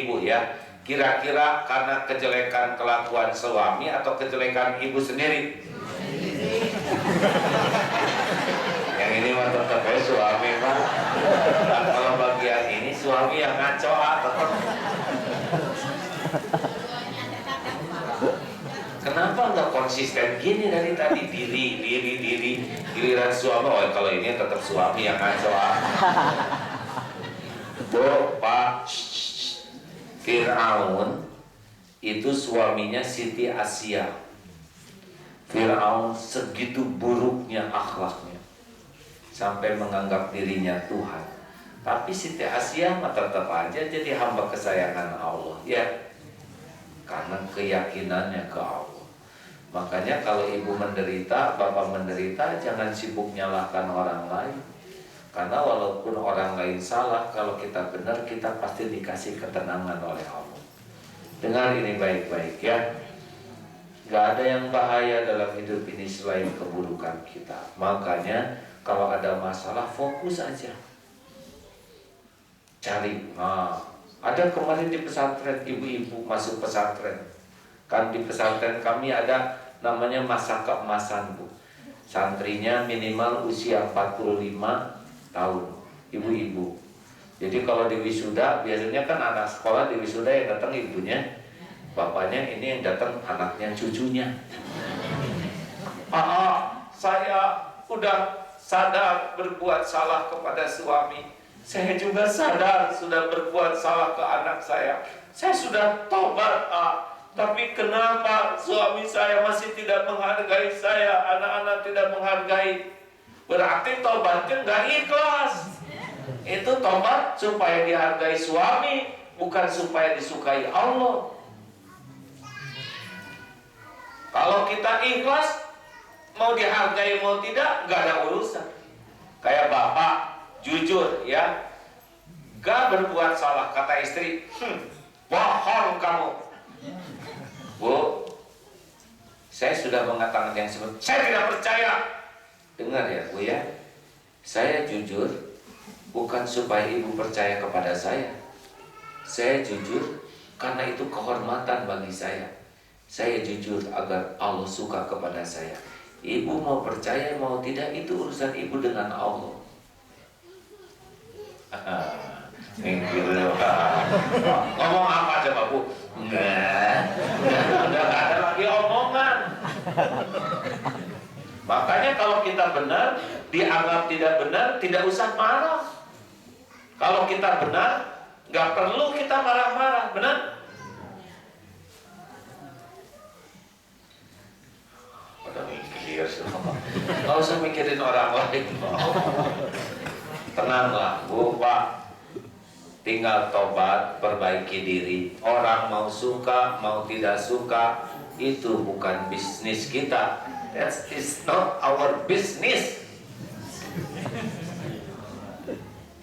ibu-ibu ya. Kira-kira karena kejelekan kelakuan suami atau kejelekan ibu sendiri? Yang ini mah tetap ya suami mah. Dan kalau bagian ini suami yang ngaco tetap. Kenapa nggak konsisten gini dari tadi, diri, giliran suami, oh kalau ini tetap suami yang ngaco. Bu, Pak, Fir'aun itu suaminya Siti Asia. Fir'aun segitu buruknya akhlaknya sampai menganggap dirinya Tuhan. Tapi Siti Asia mah tetap aja jadi hamba kesayangan Allah ya, karena keyakinannya ke Allah. Makanya kalau ibu menderita, bapak menderita, jangan sibuk nyalahkan orang lain. Karena walaupun orang lain salah, kalau kita benar, kita pasti dikasih ketenangan oleh Allah. Dengar ini baik-baik ya. Gak ada yang bahaya dalam hidup ini selain keburukan kita. Makanya kalau ada masalah, fokus aja. Cari. Ada kemarin di pesantren, ibu-ibu masuk pesantren. Kan di pesantren kami ada namanya masa keemasan, Bu. Santrinya minimal usia 45 tahun, ibu-ibu. Jadi kalau di wisuda, biasanya kan anak sekolah di wisuda yang datang ibunya, bapaknya ini yang datang anaknya, cucunya. Saya udah sadar berbuat salah kepada suami. Saya juga sadar sudah berbuat salah ke anak saya. Saya sudah tobat, tapi kenapa suami saya masih tidak menghargai saya, anak-anak tidak menghargai? Berarti tobatnya nggak ikhlas. Itu tobat supaya dihargai suami, bukan supaya disukai Allah. Kalau kita ikhlas, mau dihargai mau tidak, nggak ada urusan. Kayak bapak, jujur ya, nggak berbuat salah, kata istri, bohong kamu. Bu, saya sudah mengatakan yang sebut, saya tidak percaya. Dengar ya Bu ya, saya jujur bukan supaya ibu percaya kepada saya. Saya jujur karena itu kehormatan bagi saya. Saya jujur agar Allah suka kepada saya. Ibu mau percaya mau tidak, itu urusan ibu dengan Allah. Ngomong apa coba Bu? Udah ada lagi omongan. Makanya kalau kita benar, dianggap tidak benar, tidak usah marah. Kalau kita benar, nggak perlu kita marah-marah, benar? Udah mikir, nggak usah mikirin orang lain. Tenanglah, Bu, Pak. Tinggal tobat, perbaiki diri. Orang mau suka, mau tidak suka, itu bukan bisnis kita. That is not our business.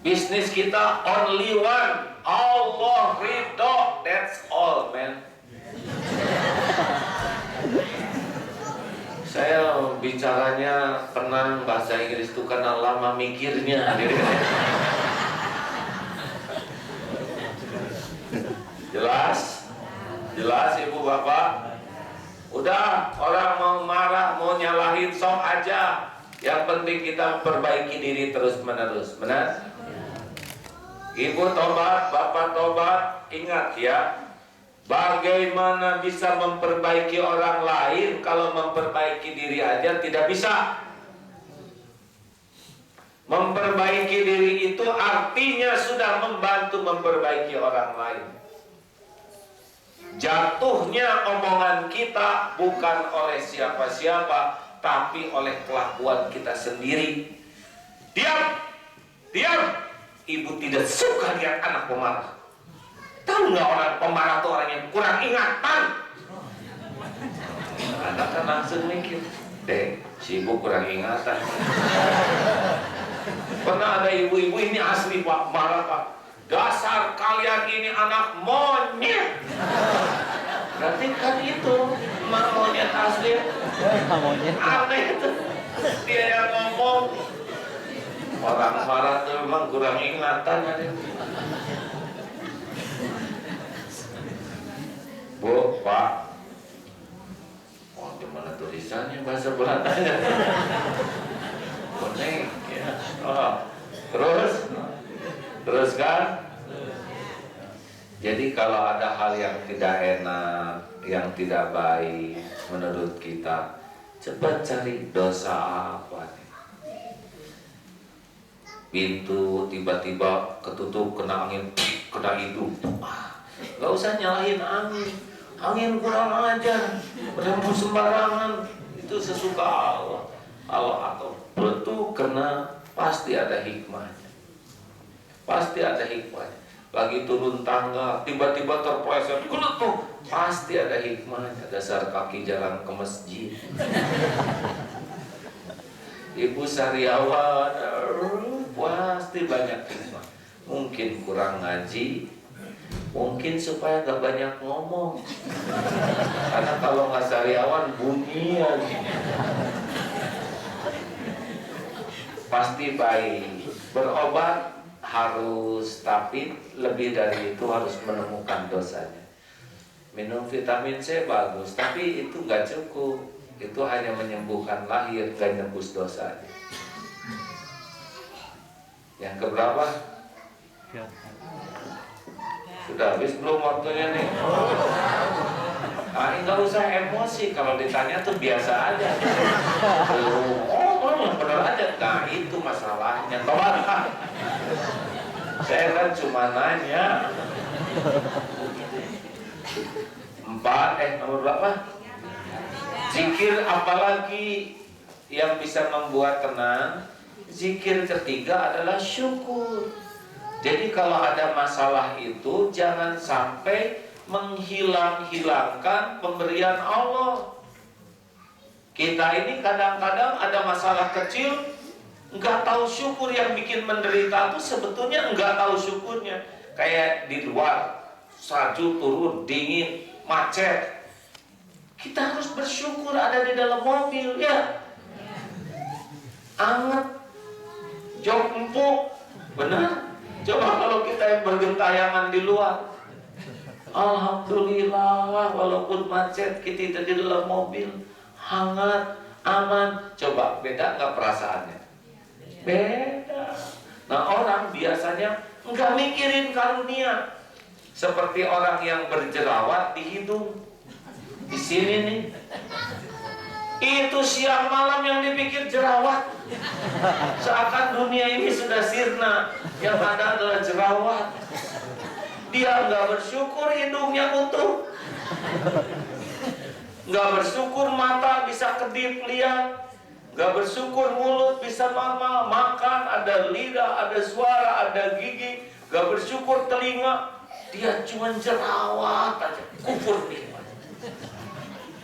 Bisnis kita only one, Allah ridho. That's all, man. Saya bicaranya tenang, bahasa Inggris itu karena lama mikirnya. Jelas? Jelas ibu bapak? Udah, orang mau marah, mau nyalahin, sok aja. Yang penting kita perbaiki diri terus menerus, benar? Ibu tobat, bapak tobat, ingat ya, bagaimana bisa memperbaiki orang lain kalau memperbaiki diri aja tidak bisa. Memperbaiki diri itu artinya sudah membantu memperbaiki orang lain. Jatuhnya omongan kita bukan oleh siapa-siapa, tapi oleh kelakuan kita sendiri. Diam, diam. Ibu tidak suka lihat anak pemarah. Tahu nggak orang pemarah itu orang yang kurang ingatan? Anak kan langsung mikir, si ibu kurang ingatan. Pernah ada ibu-ibu, ini asli Pak, marah Pak. Dasar kalian ini anak monyet. Berarti kan itu monyet asli. Aneh itu. Dia yang ngomong. Orang marah itu memang kurang ingatan. Jadi kalau ada hal yang tidak enak, yang tidak baik menurut kita, cepat cari dosa apa nih. Pintu tiba-tiba ketutup, kena angin, kena hidung. Gak usah nyalahin angin. Angin kurang ajar, berhembus sembarangan. Itu sesuka Allah. Allah atau betul, karena pasti ada hikmahnya. Pasti ada hikmahnya. Lagi turun tangga, tiba-tiba terpleset, tuh pasti ada hikmahnya. Dasar kaki jalan ke masjid. Ibu sariawan, pasti banyak hikmah. Mungkin kurang ngaji, mungkin supaya gak banyak ngomong. Karena kalau nggak sariawan bunyi aja. Pasti baik. Berobat harus, tapi lebih dari itu harus menemukan dosanya. Minum vitamin C bagus, tapi itu nggak cukup. Itu hanya menyembuhkan lahir, gak nebus dosanya. Yang keberapa? Sudah habis belum waktunya nih? Nggak usah emosi, kalau ditanya tuh biasa aja. Oh, bener aja. Nah itu masalahnya. Saya kan cuma nanya. Nomor berapa? Zikir apalagi yang bisa membuat tenang? Zikir ketiga adalah syukur. Jadi kalau ada masalah itu jangan sampai menghilangkan pemberian Allah. Kita ini kadang-kadang ada masalah kecil, nggak tahu syukur. Yang bikin menderita itu sebetulnya nggak tahu syukurnya. Kayak di luar, salju turun, dingin, macet. Kita harus bersyukur ada di dalam mobil, ya. Anget, jok empuk, benar. Coba kalau kita yang bergentayangan di luar, alhamdulillah, walaupun macet kita di dalam mobil, hangat, aman. Coba beda nggak perasaannya? Beda. Nah orang biasanya nggak mikirin karunia, seperti orang yang berjerawat di hidung, di sini nih. Itu siang malam yang dipikir jerawat. Seakan dunia ini sudah sirna, yang ada adalah jerawat. Dia nggak bersyukur hidungnya utuh, nggak bersyukur mata bisa kedip lihat, nggak bersyukur mulut bisa normal makan, ada lidah, ada suara, ada gigi, nggak bersyukur telinga, dia cuma jerawat aja, kufur nikmat.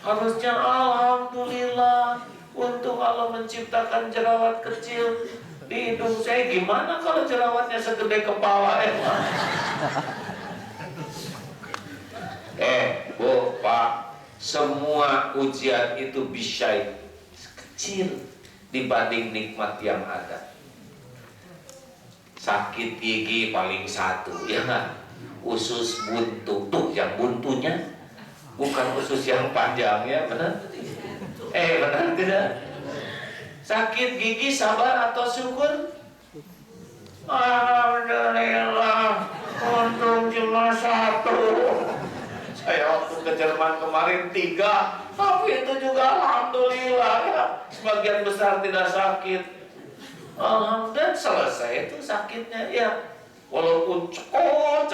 Harusnya alhamdulillah, untuk Allah menciptakan jerawat kecil di hidung saya. Gimana kalau jerawatnya segede kepala emang? Bu, Pak, semua ujian itu bisa kecil dibanding nikmat yang ada. Sakit gigi paling satu, ya kan? Usus buntu, tuh yang buntunya bukan usus yang panjang, ya benar? Benar tidak? Sakit gigi sabar atau syukur? Alhamdulillah, untung cuma satu. Saya waktu ke Jerman kemarin 3, tapi itu juga alhamdulillah, ya. Sebagian besar tidak sakit. Alhamdulillah selesai itu sakitnya, ya. Walaupun cekot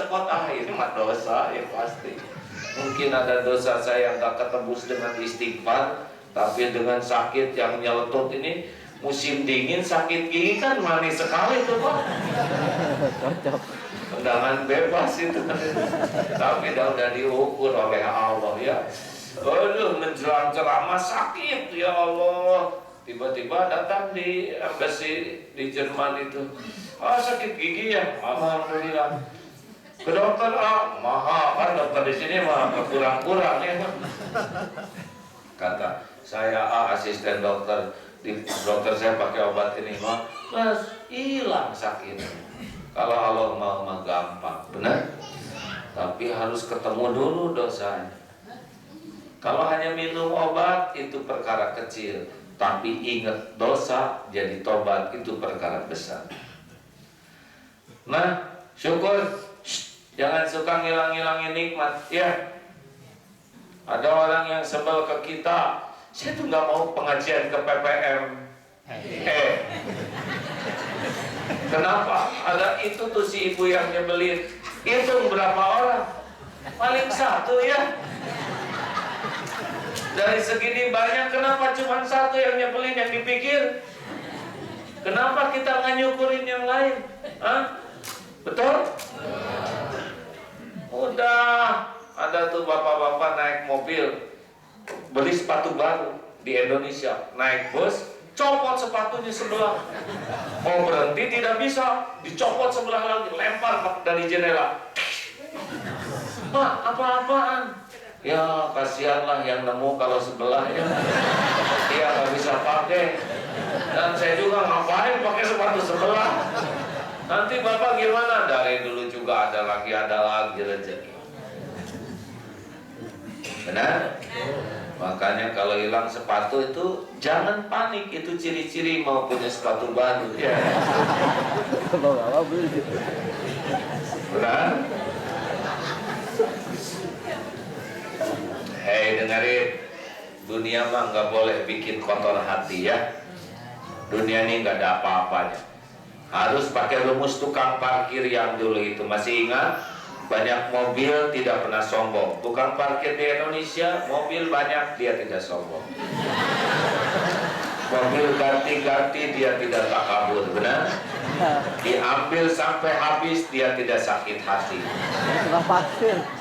ini mah dosa, ya pasti. Mungkin ada dosa saya yang gak ketebus dengan istighfar, tapi dengan sakit yang nyeletuk ini, musim dingin sakit gigi kan manis sekali tuh Pak. Tendangan bebas itu, tapi udah diukur oleh Allah, ya. Aduh, menjelang ceramah sakit, ya Allah. Tiba-tiba datang di embassy di Jerman itu, sakit gigi ya, alhamdulillah. Ke dokter, mahal kan dokter di sini mah kurang-kurang ya. Kata saya, asisten dokter, dokter saya pakai obat ini mah, mas hilang sakitnya. Kalau Allah mau mah gampang, benar? Tapi harus ketemu dulu dosanya. Kalau hanya minum obat itu perkara kecil, tapi ingat dosa jadi tobat itu perkara besar. Nah, syukur. Jangan suka ngilang-ngilangin nikmat. Ya, ada orang yang sebel ke kita. Saya tuh nggak mau pengajian ke PPM. Kenapa? Ada itu tuh si ibu yang nyebelin. Hitung berapa orang? Paling satu ya. Dari segini banyak, kenapa cuma satu yang nyebelin, yang dipikir? Kenapa kita nggak nyukurin yang lain? Hah? Betul? Udah, ada tuh bapak-bapak naik mobil, beli sepatu baru di Indonesia, naik bus, copot sepatunya sebelah. Mau berhenti tidak bisa, dicopot sebelah lagi, lempar dari jendela. Pak, apa-apaan? Ya kasihanlah yang nemu kalau sebelah ya. Dia nggak bisa pakai. Dan saya juga ngapain pakai sepatu sebelah? Nanti bapak gimana? Dari dulu juga ada lagi rezeki. Benar? Makanya kalau hilang sepatu itu jangan panik, itu ciri-ciri mau punya sepatu baru ya. Benar? Hei dengerin, dunia mah nggak boleh bikin kotor hati ya. Dunia ini nggak ada apa-apanya. Harus pakai rumus tukang parkir yang dulu itu. Masih ingat? Banyak mobil tidak pernah sombong. Tukang parkir di Indonesia, mobil banyak, dia tidak sombong. Mobil ganti-ganti, dia tidak takabur, benar? Diambil sampai habis, dia tidak sakit hati.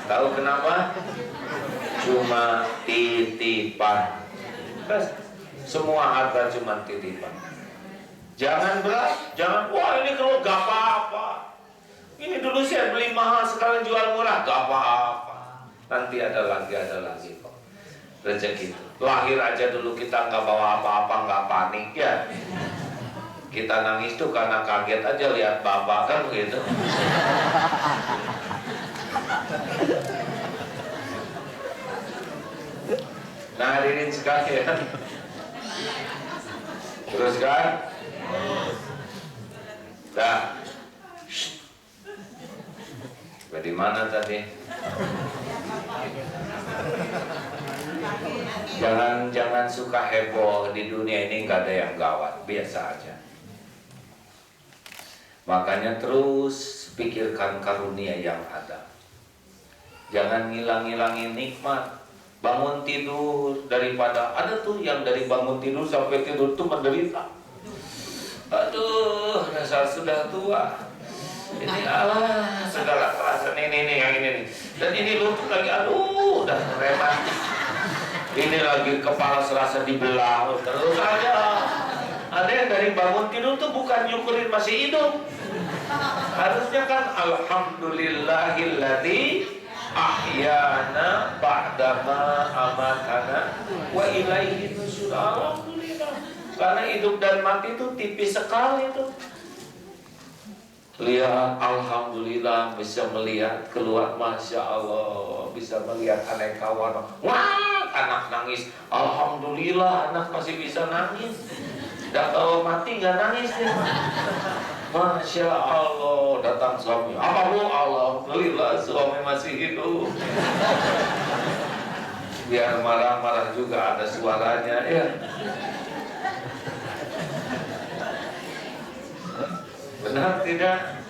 Tahu kenapa? Cuma titipan. Semua harta cuma titipan. Jangan berat, jangan wah ini kalau gak apa-apa. Ini dulu saya beli mahal, sekarang jual murah, gak apa-apa. Nanti ada lagi kok. Rezeki itu. Lahir aja dulu kita nggak bawa apa-apa, nggak panik ya. Kita nangis tuh karena kaget aja lihat bapak kan begitu. Nah hadirin sekalian, teruskan. Dah. Dari mana tadi? Jangan suka heboh, di dunia ini nggak ada yang gawat, biasa aja. Makanya terus pikirkan karunia yang ada. Jangan ngilang-ngilangin nikmat. Bangun tidur daripada ada tuh yang dari bangun tidur sampai tidur tuh menderita. Aduh, dasar sudah tua. Ini Allah, segala kerasan ini yang ini nih. Dan ini lutut lagi, aduh, udah remat. Ini lagi kepala serasa dibelah, terus aja. Ada yang dari bangun tidur tuh bukan nyukurin masih hidup. Harusnya kan alhamdulillahilladzi ahyana ba'dama amatana wa ilaihi nusyur. Alhamdulillah. Karena hidup dan mati itu tipis sekali tuh. Lihat, alhamdulillah bisa melihat keluar, masya Allah, bisa melihat aneka warna. Wah, anak nangis, alhamdulillah anak masih bisa nangis. Dan kalau mati nggak nangis ya. Masya Allah, datang suami. Apa bu? Alhamdulillah suami masih hidup. Biar marah-marah juga ada suaranya ya. Benar tidak?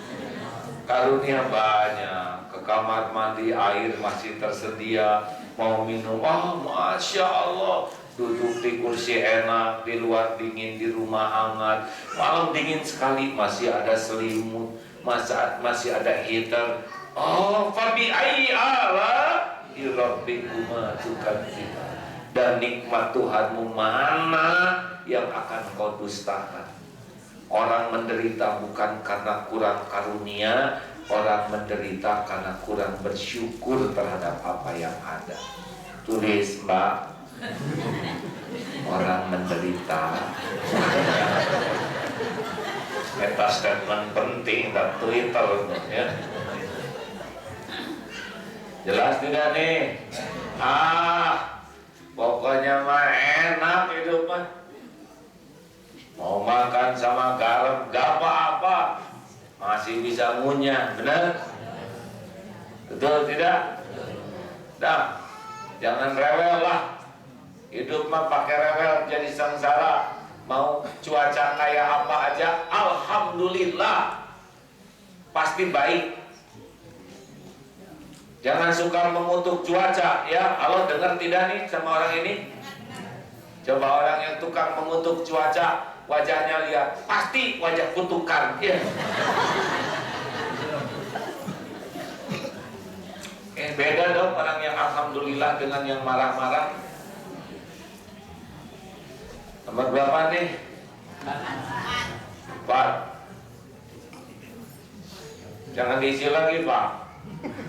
Karunia banyak. Ke kamar mandi air masih tersedia. Mau minum, masya Allah. Duduk di kursi enak, di luar dingin, di rumah hangat. Malam dingin sekali, masih ada selimut, masih ada heater. Fabi ayyi ala rabbikuma tukadziban. Dan nikmat Tuhanmu mana yang akan kau dustakan? Orang menderita bukan karena kurang karunia, orang menderita karena kurang bersyukur terhadap apa yang ada. Tulis Mbak, orang menderita. Meta statement penting dan Twitter ya. Jelas tidak nih? Pokoknya mah enak hidup mah. Mau makan sama garam gak apa-apa, masih bisa ngunyah, benar? Betul tidak? Nah, jangan rewel lah. Hidup mah pakai rewel jadi sengsara. Mau cuaca kayak apa aja, alhamdulillah pasti baik. Jangan suka mengutuk cuaca ya. Allah dengar tidak nih sama orang ini? Coba orang yang tukang mengutuk cuaca, wajahnya lihat, pasti wajah kutukan ya. Beda dong orang yang alhamdulillah dengan yang marah-marah. Nomor berapa nih? 4. Jangan diisi lagi Pak.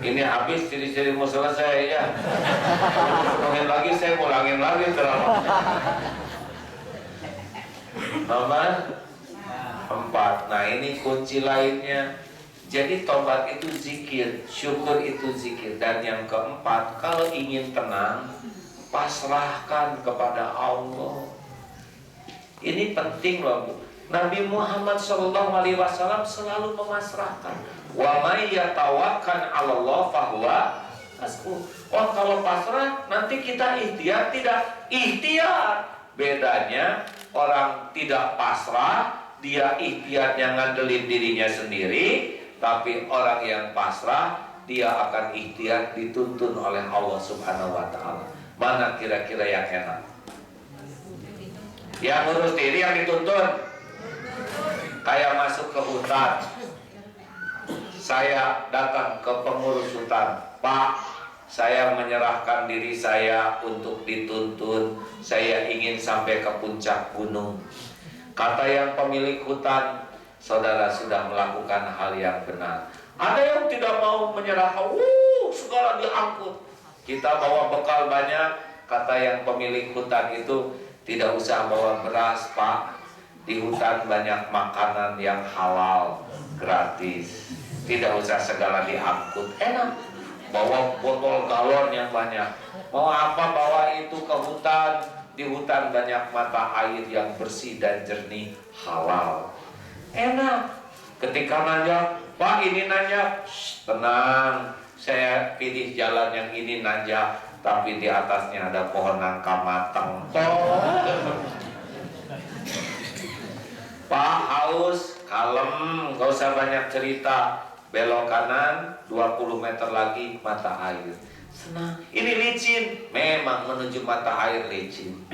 Ini habis ciri-ciri mau selesai ya. Ngomongin lagi saya ulangin lagi terlalu. Nomor 4. Nah ini kunci lainnya. Jadi tobat itu zikir, syukur itu zikir. Dan yang keempat, kalau ingin tenang, pasrahkan kepada Allah. Ini penting loh Bu. Nabi Muhammad SAW selalu memasrahkan. Wa may yatawakkal 'alallah fahuwa hasbuh. Oh kalau pasrah nanti kita ikhtiar, tidak ikhtiar. Bedanya orang tidak pasrah, dia ikhtiarnya ngandelin dirinya sendiri. Tapi orang yang pasrah, dia akan ikhtiar dituntun oleh Allah Subhanahu wa Ta'ala. Mana kira-kira yang enak? Yang ngurus diri yang dituntun. Kayak masuk ke hutan, saya datang ke pengurus hutan, Pak, saya menyerahkan diri saya untuk dituntun. Saya ingin sampai ke puncak gunung. Kata yang pemilik hutan, saudara sudah melakukan hal yang benar. Ada yang tidak mau menyerahkan, segala diangkut. Kita bawa bekal banyak. Kata yang pemilik hutan itu, tidak usah bawa beras Pak. Di hutan banyak makanan yang halal, gratis. Tidak usah segala diangkut, enak. Bawa botol galon yang banyak. Mau apa bawa itu ke hutan. Di hutan banyak mata air yang bersih dan jernih, halal. Enak. Ketika nanjak, Pak ini nanjak, tenang, saya pilih jalan yang ini nanjak, tapi di atasnya ada pohon nangka matang. Pak haus, kalem, gak usah banyak cerita. Belok kanan, 20 meter lagi mata air. Senang. Ini licin, memang menuju mata air licin.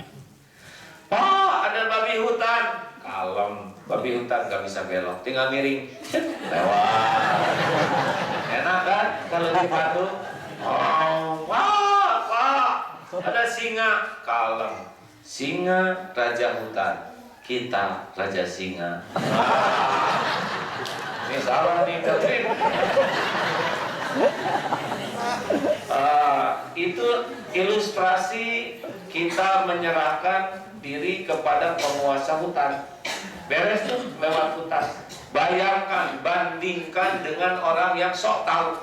Pak ada babi hutan, kalem. Babi hutan gak bisa belok, tinggal miring, lewat. Enak kan kalau dipandu? Oh, Pak, ada singa, kalem. Singa raja hutan, kita raja singa. Ini salah nih, Catherine. Itu ilustrasi kita menyerahkan diri kepada penguasa hutan. Beres tuh lewat hutan. Bayangkan, bandingkan dengan orang yang sok tahu.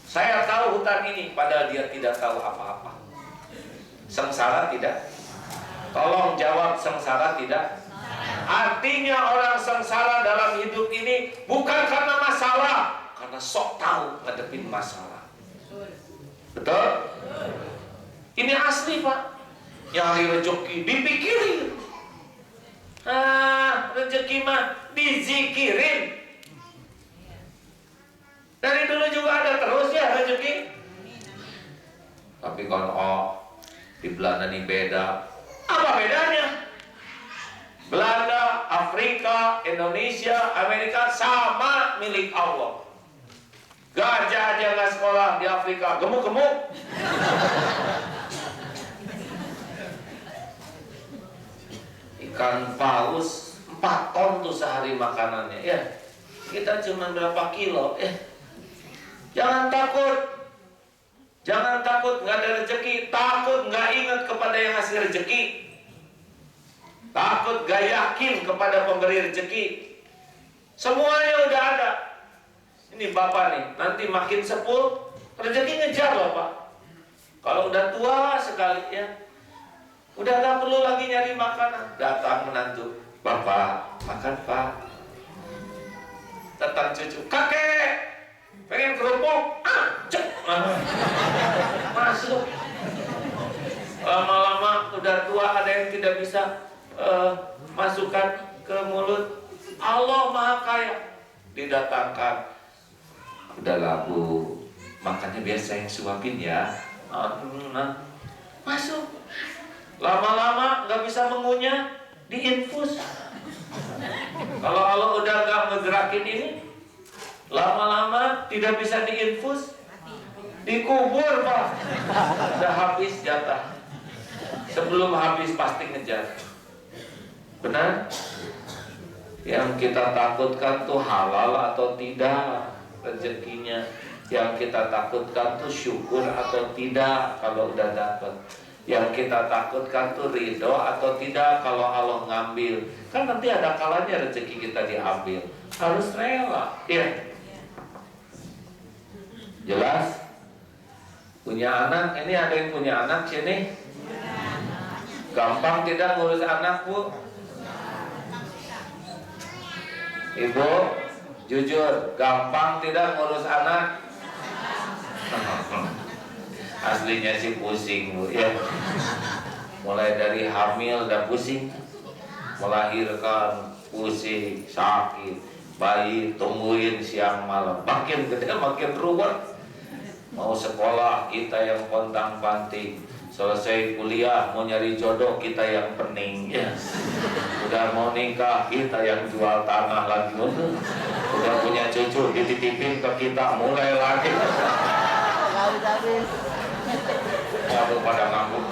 Saya tahu hutan ini, padahal dia tidak tahu apa-apa. Sengsara tidak? Tolong jawab, sengsara tidak? Artinya orang sengsara dalam hidup ini bukan karena masalah, karena sok tahu ngadepin masalah. Betul? Ini asli Pak. Nyari rezeki dipikirin. Rezeki mah dizikirin. Dari dulu juga ada terus ya rezeki. Tapi kalau di Belanda ini beda. Apa bedanya? Belanda, Afrika, Indonesia, Amerika sama milik Allah. Gajah aja nggak sekolah di Afrika, gemuk-gemuk. Ikan paus 4 ton tuh sehari makanannya. Ya, kita cuma berapa kilo. Jangan takut. Jangan takut nggak ada rezeki. Takut nggak ingat kepada yang ngasih rezeki. Takut gak yakin kepada pemberi rezeki. Semuanya udah ada. Ini Bapak nih, nanti makin sepuh, rezeki ngejar loh Pak. Kalau udah tua sekali ya, udah gak perlu lagi nyari makanan. Datang menantu, Bapak, makan Pak. Datang cucu, kakek, pengen kerupuk, masuk. Lama-lama udah tua ada yang tidak bisa masukkan ke mulut. Allah Maha Kaya, didatangkan. Udahlah Bu, makannya biar saya yang suapin ya. Masuk. Lama-lama nggak bisa mengunyah, diinfus. Kalau Allah udah nggak ngegerakin ini, lama-lama tidak bisa diinfus, dikubur Pak. Udah habis jatah. Sebelum habis pasti ngejar. Benar? Yang kita takutkan tuh halal atau tidak rezekinya. Yang kita takutkan tuh syukur atau tidak kalau udah dapat. Yang kita takutkan tuh ridho atau tidak kalau Allah ngambil. Kan nanti ada kalanya rezeki kita diambil. Harus rela. Ya. Jelas? Punya anak, ini ada yang punya anak sini? Gampang tidak ngurus anak Bu? Ibu, jujur, gampang tidak ngurus anak? Aslinya sih pusing Bu ya. Mulai dari hamil udah pusing, melahirkan pusing, sakit, bayi tungguin siang malam, makin gede makin ruwet. Mau sekolah kita yang pontang-panting, selesai kuliah mau nyari jodoh kita yang pening ya. Udah mau nikah kita yang jual tanah lagi. Udah punya cucu dititipin ke kita mulai lagi. Waduh pada ngambuk.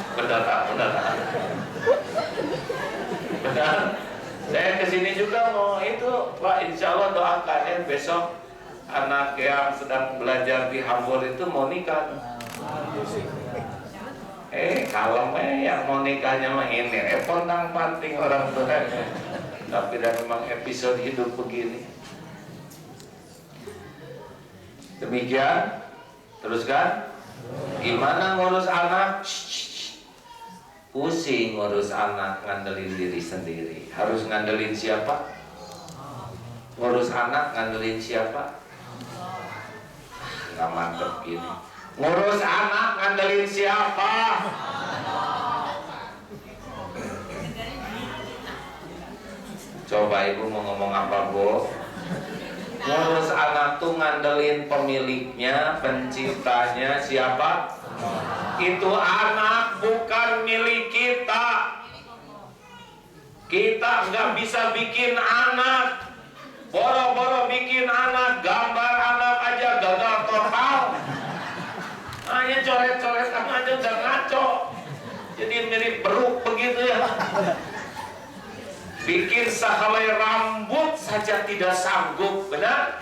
Benar. Saya kesini juga mau itu Pak, insya Allah doakan ya besok anak yang sedang belajar di Hamburg itu mau nikah. Kalau yang mau nikahnya mah ini pontang-panting orang tua. Tapi dan memang episode hidup begini. Demikian. Teruskan. Gimana ngurus anak? Pusing ngurus anak, ngandelin diri sendiri. Harus ngandelin siapa? Ngurus anak ngandelin siapa? Nggak mantep gini. Ngurus anak ngandelin siapa? Coba Ibu mau ngomong apa Bu? Ngurus anak tuh ngandelin pemiliknya, penciptanya siapa? Itu anak bukan milik kita. Kita nggak bisa bikin anak. Boro-boro bikin anak, gambar anak aja gagal total. Hanya coret-coretan aja udah ngaco. Jadi mirip beruk begitu ya. Bikin sehelai rambut saja tidak sanggup, benar?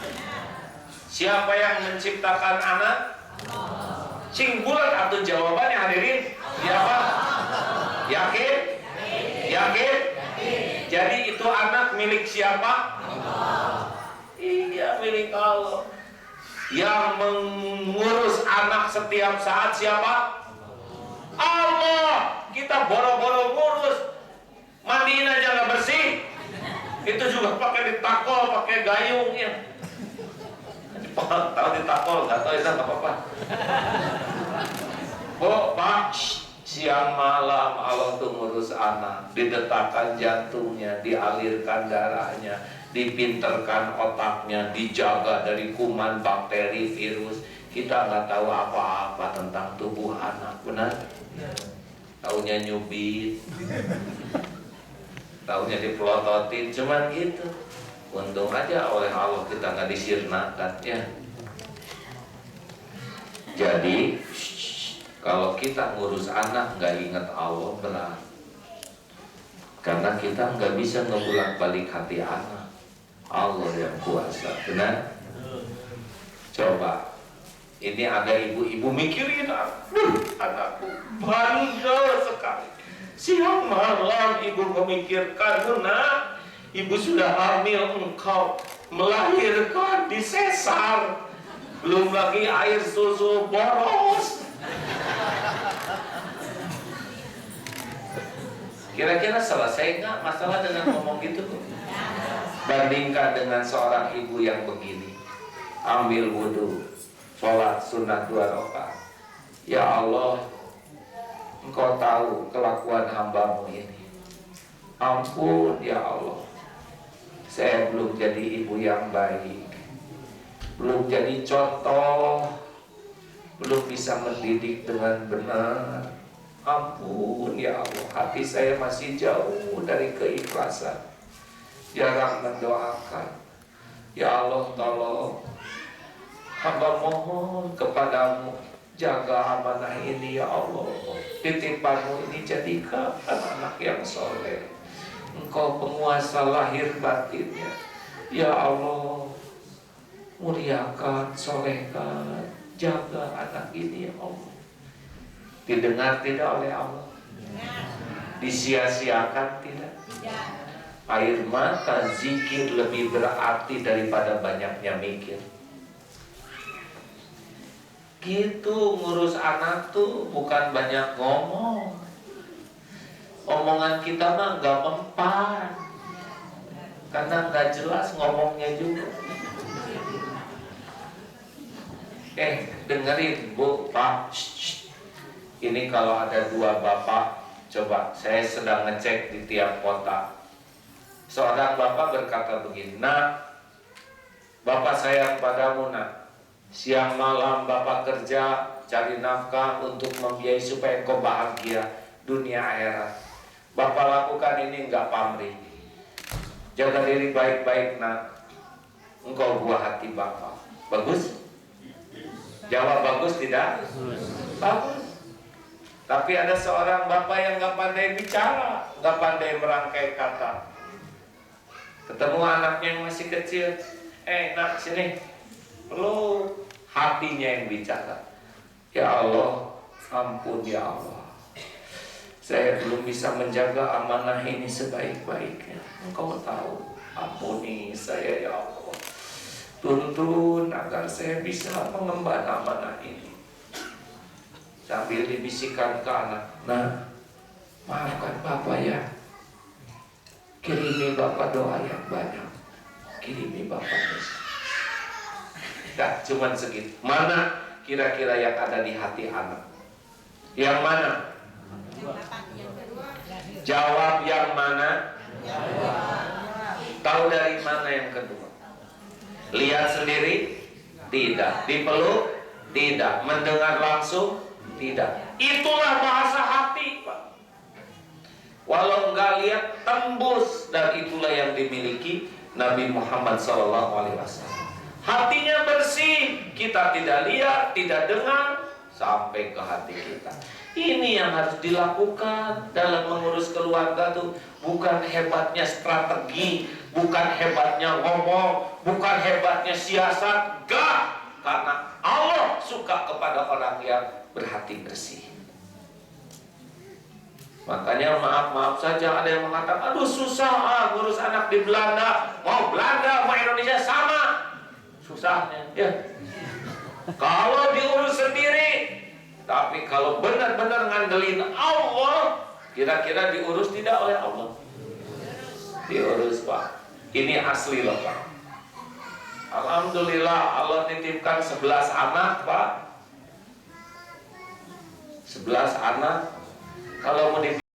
Siapa yang menciptakan anak? Sing bulat atau jawabannya hadirin? Siapa? Yakin? Yakin? Jadi itu anak milik siapa? Iya, milik Allah. Yang mengurus anak setiap saat siapa? Allah. Kita boro-boro ngurus, mandiin aja nggak bersih, itu juga pakai ditakol, pakai gayung ya. Tahu ditakol, nggak tahu itu nggak apa-apa. Bu, Pak, siang malam Allah tuh ngurus anak, didetakkan jantungnya, dialirkan darahnya, dipinterkan otaknya, dijaga dari kuman, bakteri, virus. Kita nggak tahu apa-apa tentang tubuh anak, benar? Taunya nyubit, taunya dipelototin, cuman gitu. Untung aja oleh Allah kita nggak disirnakan ya. Jadi kalau kita ngurus anak nggak ingat Allah berat, karena kita nggak bisa ngebulak-balik hati anak. Allah yang kuasa, benar? Coba, ini ada ibu-ibu mikirin anakku, bangga sekali. Siang malam ibu memikirkan, nak, ibu sudah hamil, engkau melahirkan di sesar, belum lagi air susu boros. Kira-kira selesai nggak masalah dengan ngomong gitu? Bandingkan dengan seorang ibu yang begini. ambil wudhu, sholat sunat 2 rakaat. Ya Allah, Engkau tahu kelakuan hamba-Mu ini. Ampun ya Allah, saya belum jadi ibu yang baik, belum jadi contoh, belum bisa mendidik dengan benar. Ampun ya Allah, hati saya masih jauh dari keikhlasan, jarang mendoakan. Ya Allah, tolong hamba mohon kepadamu, jaga amanah ini ya Allah. Titipanmu ini jadikan anak yang soleh. Engkau penguasa lahir batinnya. Ya Allah, muliakan, solehkan, jaga anak ini ya Allah. Didengar tidak oleh Allah? Disia-siakan tidak? Air mata zikir lebih berarti daripada banyaknya mikir. Gitu ngurus anak tuh bukan banyak ngomong. Omongan kita mah gak mempan, karena gak jelas ngomongnya juga. Dengerin Bu, Pak, ini kalau ada 2 bapak, coba saya sedang ngecek di tiap kota. Seorang bapak berkata begini, "Nak, bapak sayang padamu nak. Siang malam bapak kerja cari nafkah untuk membiayai supaya engkau bahagia dunia akhirat. Bapak lakukan ini enggak pamrih. Jaga diri baik-baik nak. Engkau buah hati bapak." Bagus? Jawab bagus tidak? Bagus. Tapi ada seorang bapak yang enggak pandai bicara, enggak pandai merangkai kata. Ketemu anaknya yang masih kecil, nak sini. Perlu hatinya yang bicara. Ya Allah, ampun ya Allah, saya belum bisa menjaga amanah ini sebaik-baiknya. Engkau tahu, ampuni saya ya Allah. Tuntun agar saya bisa mengemban amanah ini. Sambil dibisikkan ke anak, "Nah, maafkan Bapak ya. Kirimi Bapak doa yang banyak. Kirimi Bapak doa." Dah, cuman segitu. Mana kira-kira yang ada di hati anak? Yang mana? Jawab yang mana? Tahu dari mana yang kedua? Lihat sendiri? Tidak. Dipeluk? Tidak. Mendengar langsung? Tidak. Itulah bahasa hati, Pak. Walau enggak lihat, tembus. Dan itulah yang dimiliki Nabi Muhammad SAW. Hatinya bersih, kita tidak lihat, tidak dengar, sampai ke hati kita. Ini yang harus dilakukan dalam mengurus keluarga tuh. Bukan hebatnya strategi, bukan hebatnya ngomong, bukan hebatnya siasat, enggak. Karena Allah suka kepada orang yang berhati bersih. Makanya maaf saja ada yang mengatakan, "Aduh susah ngurus anak di Belanda, mau Belanda mau Indonesia sama." Susahnya ya. Kalau diurus sendiri, tapi kalau benar-benar ngandelin Allah, kira-kira diurus tidak oleh Allah? Diurus Pak. Ini asli loh Pak. Alhamdulillah Allah titipkan 11 anak Pak. 11 anak. Kalau mau dibilang